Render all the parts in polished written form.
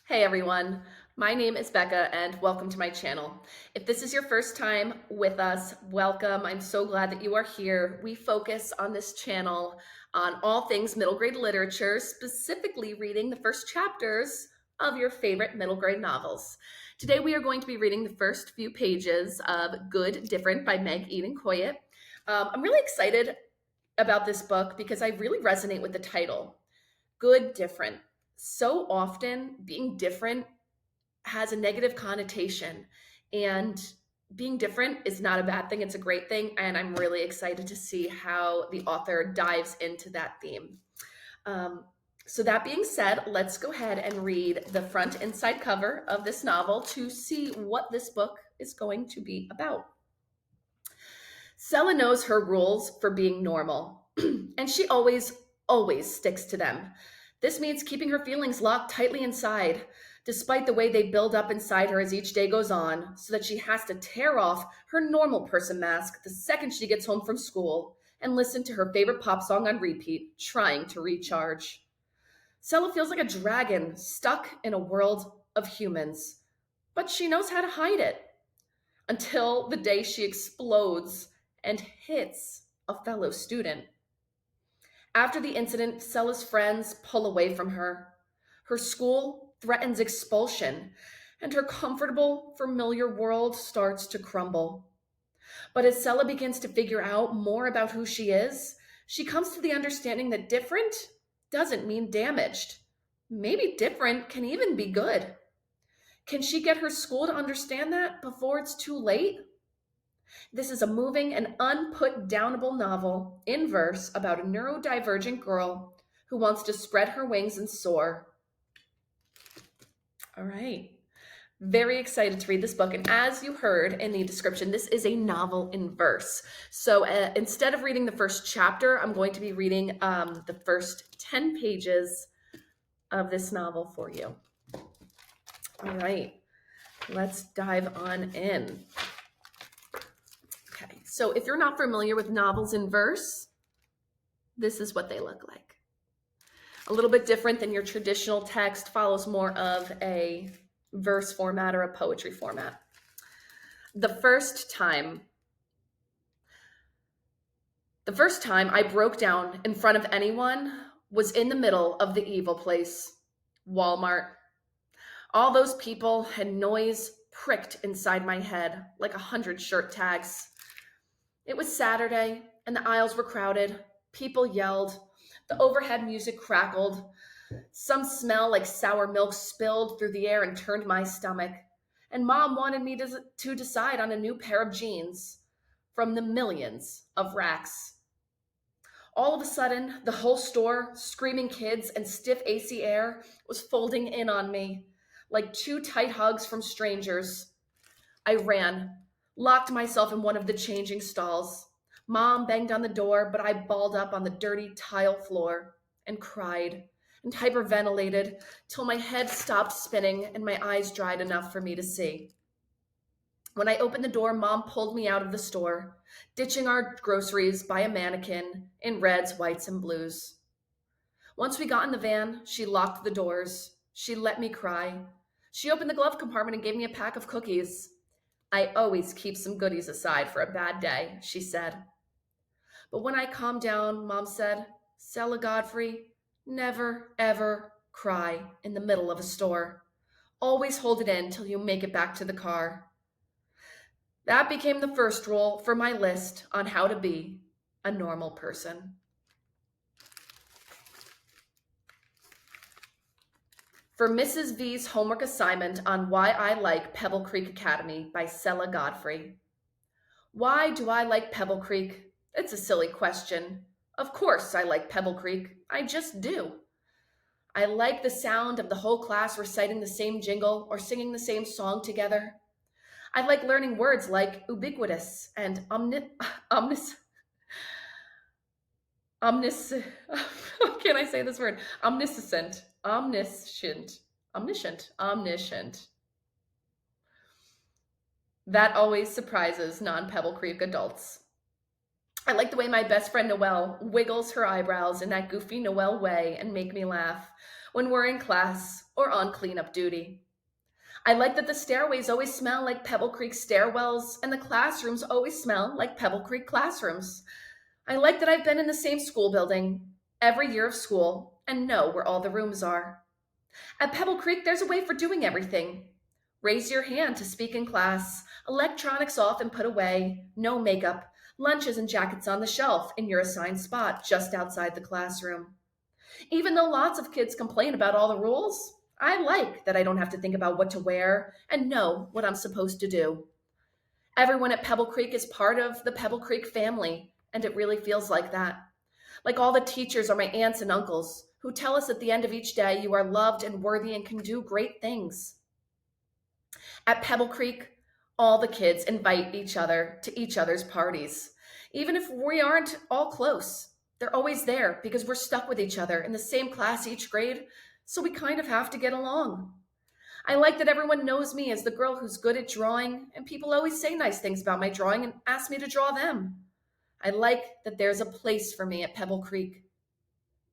Hey everyone, my name is Becca and welcome to my channel. If this is your first time with us, welcome. I'm so glad that you are here. We focus on this channel on all things middle grade literature, specifically reading the first chapters of your favorite middle grade novels. Today we are going to be reading the first few pages of Good Different by Meg Eden Kuyatt. I'm really excited about this book because I really resonate with the title, Good Different. So often being different has a negative connotation, and being different is not a bad thing. It's a great thing. And I'm really excited to see how the author dives into that theme. So that being said, let's go ahead and read the front and side cover of this novel to see what this book is going to be about. Selah knows her rules for being normal, and she always sticks to them. This means keeping her feelings locked tightly inside, despite the way they build up inside her as each day goes on, so that she has to tear off her normal person mask the second she gets home from school and listen to her favorite pop song on repeat, trying to recharge. Selah feels like a dragon stuck in a world of humans, but she knows how to hide it until the day she explodes and hits a fellow student. After the incident, Selah's friends pull away from her. Her school threatens expulsion, and her comfortable, familiar world starts to crumble. But as Selah begins to figure out more about who she is, she comes to the understanding that different doesn't mean damaged. Maybe different can even be good. Can she get her school to understand that before it's too late? This is a moving and unput-downable novel in verse about a neurodivergent girl who wants to spread her wings and soar. All right. Very excited to read this book. And as you heard in the description, this is a novel in verse. So instead of reading the first chapter, I'm going to be reading the first 10 pages of this novel for you. All right. Let's dive on in. Okay, so if you're not familiar with novels in verse, this is what they look like. A little bit different than your traditional text, follows more of a verse format or a poetry format. The first time I broke down in front of anyone was in the middle of the evil place, Walmart. All those people and noise pricked inside my head like 100 shirt tags. It was Saturday, and the aisles were crowded. People yelled. The overhead music crackled. Some smell like sour milk spilled through the air and turned my stomach. And Mom wanted me to decide on a new pair of jeans from the millions of racks. All of a sudden, the whole store, screaming kids and stiff AC air, was folding in on me like two tight hugs from strangers. I ran, locked myself in one of the changing stalls. Mom banged on the door, but I balled up on the dirty tile floor and cried and hyperventilated till my head stopped spinning and my eyes dried enough for me to see. When I opened the door, Mom pulled me out of the store, ditching our groceries by a mannequin in reds, whites, and blues. Once we got in the van, she locked the doors. She let me cry. She opened the glove compartment and gave me a pack of cookies. I always keep some goodies aside for a bad day, she said. But when I calmed down, Mom said, Selah Godfrey, never, ever cry in the middle of a store. Always hold it in till you make it back to the car. That became the first rule for my list on how to be a normal person. For Mrs. V's homework assignment on Why I Like Pebble Creek Academy by Selah Godfrey. Why do I like Pebble Creek? It's a silly question. Of course I like Pebble Creek. I just do. I like the sound of the whole class reciting the same jingle or singing the same song together. I like learning words like ubiquitous and can I say this word? Omniscient. That always surprises non-Pebble Creek adults. I like the way my best friend Noelle wiggles her eyebrows in that goofy Noelle way and make me laugh when we're in class or on cleanup duty. I like that the stairways always smell like Pebble Creek stairwells and the classrooms always smell like Pebble Creek classrooms. I like that I've been in the same school building every year of school and know where all the rooms are. At Pebble Creek, there's a way for doing everything. Raise your hand to speak in class, electronics off and put away, no makeup, lunches and jackets on the shelf in your assigned spot just outside the classroom. Even though lots of kids complain about all the rules, I like that I don't have to think about what to wear and know what I'm supposed to do. Everyone at Pebble Creek is part of the Pebble Creek family, and it really feels like that. Like all the teachers are my aunts and uncles who tell us at the end of each day you are loved and worthy and can do great things. At Pebble Creek, all the kids invite each other to each other's parties. Even if we aren't all close, they're always there because we're stuck with each other in the same class each grade, so we kind of have to get along. I like that everyone knows me as the girl who's good at drawing, and people always say nice things about my drawing and ask me to draw them. I like that there's a place for me at Pebble Creek.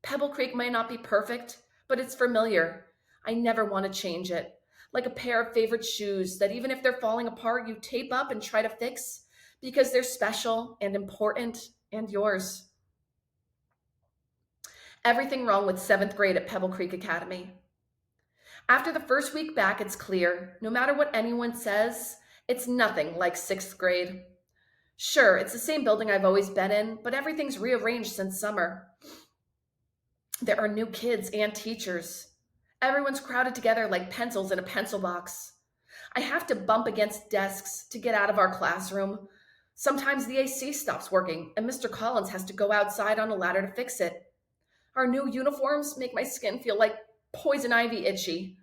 Pebble Creek might not be perfect, but it's familiar. I never want to change it. Like a pair of favorite shoes that even if they're falling apart, you tape up and try to fix because they're special and important and yours. Everything wrong with 7th grade at Pebble Creek Academy. After the first week back, it's clear, no matter what anyone says, it's nothing like 6th grade. Sure, it's the same building I've always been in, but everything's rearranged since summer. There are new kids and teachers. Everyone's crowded together like pencils in a pencil box. I have to bump against desks to get out of our classroom. Sometimes the AC stops working and Mr. Collins has to go outside on a ladder to fix it. Our new uniforms make my skin feel like poison ivy itchy.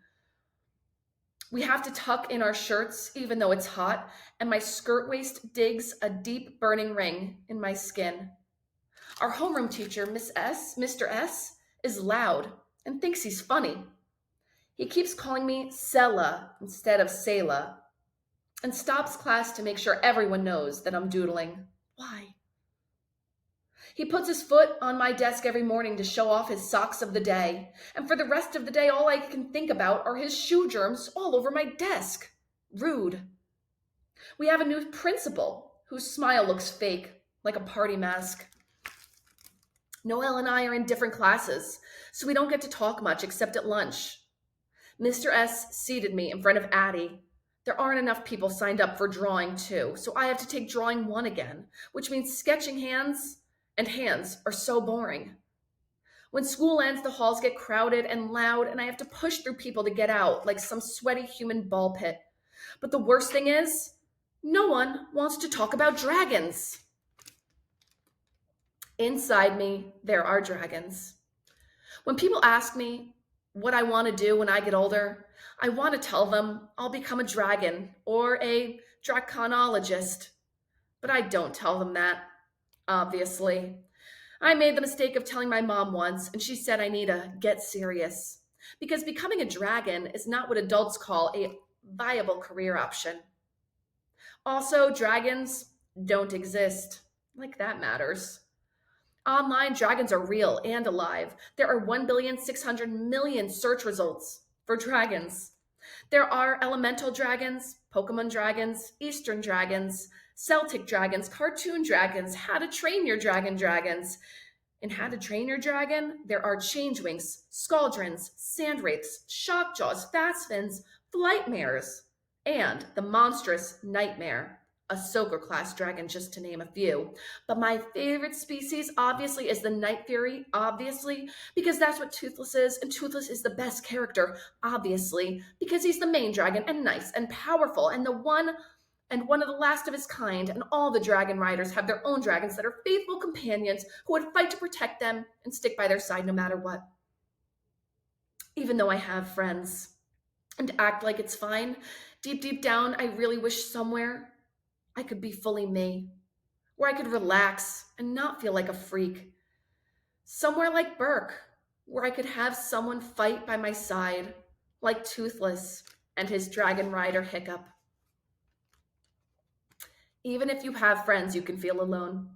We have to tuck in our shirts even though it's hot, and my skirt waist digs a deep burning ring in my skin. Our homeroom teacher, Mr. S, is loud and thinks he's funny. He keeps calling me Selah instead of Selah and stops class to make sure everyone knows that I'm doodling. Why? He puts his foot on my desk every morning to show off his socks of the day. And for the rest of the day, all I can think about are his shoe germs all over my desk. Rude. We have a new principal whose smile looks fake, like a party mask. Noelle and I are in different classes, so we don't get to talk much except at lunch. Mr. S seated me in front of Addie. There aren't enough people signed up for drawing 2, so I have to take drawing 1 again, which means sketching hands, and hands are so boring. When school ends, the halls get crowded and loud, and I have to push through people to get out like some sweaty human ball pit. But the worst thing is, no one wants to talk about dragons. Inside me, there are dragons. When people ask me what I want to do when I get older, I want to tell them I'll become a dragon or a draconologist. But I don't tell them that, obviously. I made the mistake of telling my mom once, and she said I need to get serious. Because becoming a dragon is not what adults call a viable career option. Also, dragons don't exist. Like that matters. Online, dragons are real and alive. There are 1,600,000,000 search results for dragons. There are elemental dragons, Pokemon dragons, Eastern dragons, Celtic dragons, cartoon dragons, how to train your dragon dragons. In How to Train Your Dragon, there are changelings, scaldrons, sandwraiths, shockjaws, fastfins, flightmares, and the monstrous nightmare, a Soaker class dragon, just to name a few. But my favorite species, obviously, is the Night Fury, obviously, because that's what Toothless is, and Toothless is the best character, obviously, because he's the main dragon and nice and powerful and one of the last of his kind, and all the dragon riders have their own dragons that are faithful companions who would fight to protect them and stick by their side no matter what. Even though I have friends and act like it's fine, deep down, I really wish somewhere I could be fully me, where I could relax and not feel like a freak. Somewhere like Burke, where I could have someone fight by my side, like Toothless and his dragon rider Hiccup. Even if you have friends, you can feel alone.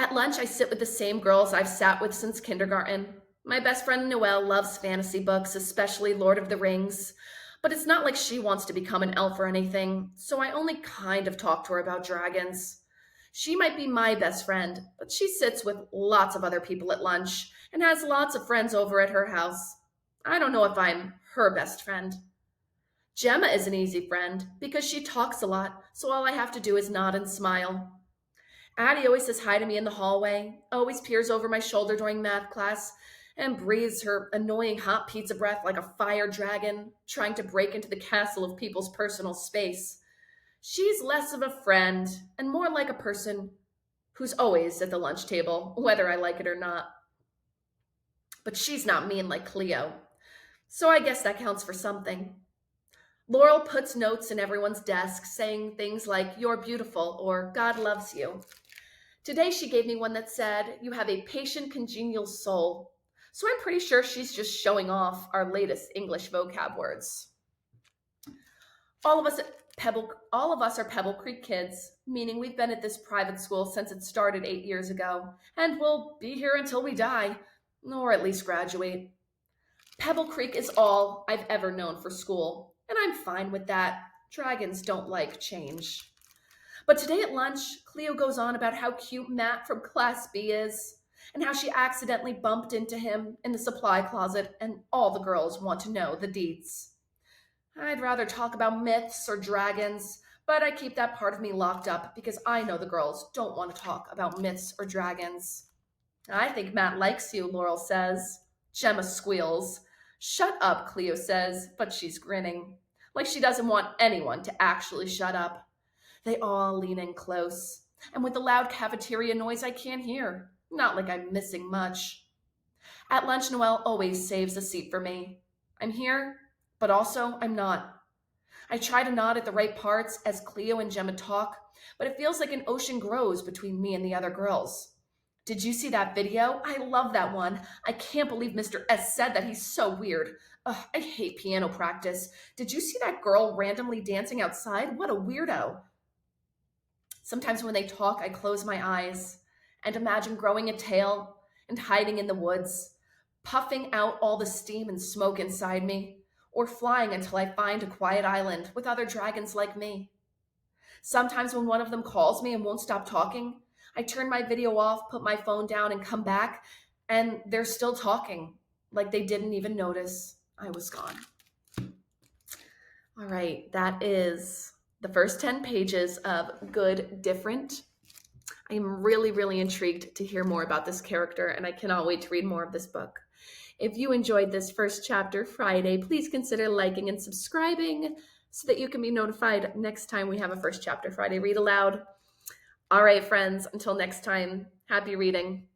At lunch, I sit with the same girls I've sat with since kindergarten. My best friend Noelle loves fantasy books, especially Lord of the Rings, but it's not like she wants to become an elf or anything, so I only kind of talk to her about dragons. She might be my best friend, but she sits with lots of other people at lunch and has lots of friends over at her house. I don't know if I'm her best friend. Gemma is an easy friend because she talks a lot, so all I have to do is nod and smile. Addie always says hi to me in the hallway, always peers over my shoulder during math class, and breathes her annoying hot pizza breath like a fire dragon trying to break into the castle of people's personal space. She's less of a friend and more like a person who's always at the lunch table, whether I like it or not. But she's not mean like Cleo, so I guess that counts for something. Laurel puts notes in everyone's desk saying things like, "You're beautiful," or "God loves you." Today she gave me one that said, "You have a patient, congenial soul." So I'm pretty sure she's just showing off our latest English vocab words. All of us are Pebble Creek kids, meaning we've been at this private school since it started 8 years ago, and we'll be here until we die, or at least graduate. Pebble Creek is all I've ever known for school, and I'm fine with that. Dragons don't like change. But today at lunch, Cleo goes on about how cute Matt from Class B is, and how she accidentally bumped into him in the supply closet, and all the girls want to know the deets. I'd rather talk about myths or dragons, but I keep that part of me locked up because I know the girls don't want to talk about myths or dragons. "I think Matt likes you," Laurel says. Gemma squeals. "Shut up," Cleo says, but she's grinning, like she doesn't want anyone to actually shut up. They all lean in close, and with the loud cafeteria noise I can't hear, not like I'm missing much. At lunch, Noelle always saves a seat for me. I'm here, but also I'm not. I try to nod at the right parts as Cleo and Gemma talk, but it feels like an ocean grows between me and the other girls. "Did you see that video? I love that one. I can't believe Mr. S said that. He's so weird. Ugh, I hate piano practice. Did you see that girl randomly dancing outside? What a weirdo." Sometimes when they talk, I close my eyes and imagine growing a tail and hiding in the woods, puffing out all the steam and smoke inside me, or flying until I find a quiet island with other dragons like me. Sometimes when one of them calls me and won't stop talking, I turn my video off, put my phone down, and come back, and they're still talking, like they didn't even notice I was gone. All right, that is the first 10 pages of Good Different. I am really, really intrigued to hear more about this character, and I cannot wait to read more of this book. If you enjoyed this first chapter Friday, please consider liking and subscribing so that you can be notified next time we have a first chapter Friday read aloud. All right, friends, until next time, happy reading.